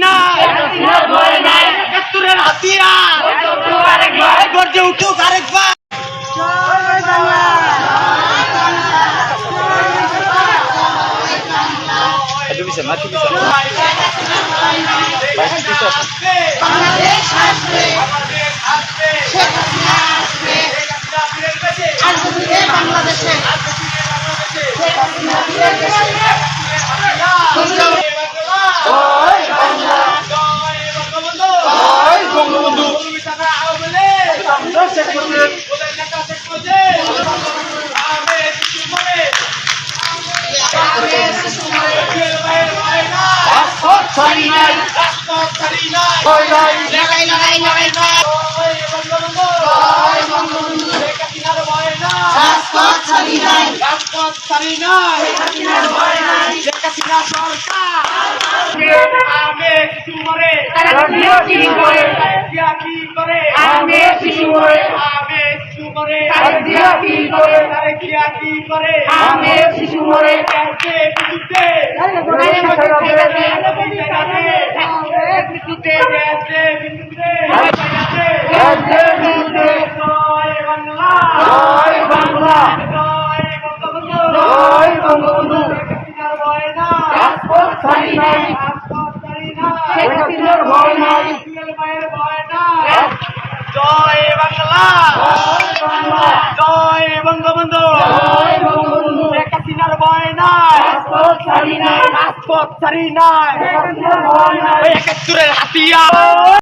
নাই, একাত্তরের হাতিয়ার গর্জে উঠুক আরেকবার। বাংলাদেশ আসবে, শেখ হাসিনা আসবে, আসবে বাংলাদেশে, শেখ হাসিনা ফিরে গেছে। জয় বাংলা, জয় বঙ্গবন্ধু, শেখ হাসিনার ভয় নাই, রাজপথ ছাড়ি নাই, ৭১-এর হাতিয়ার।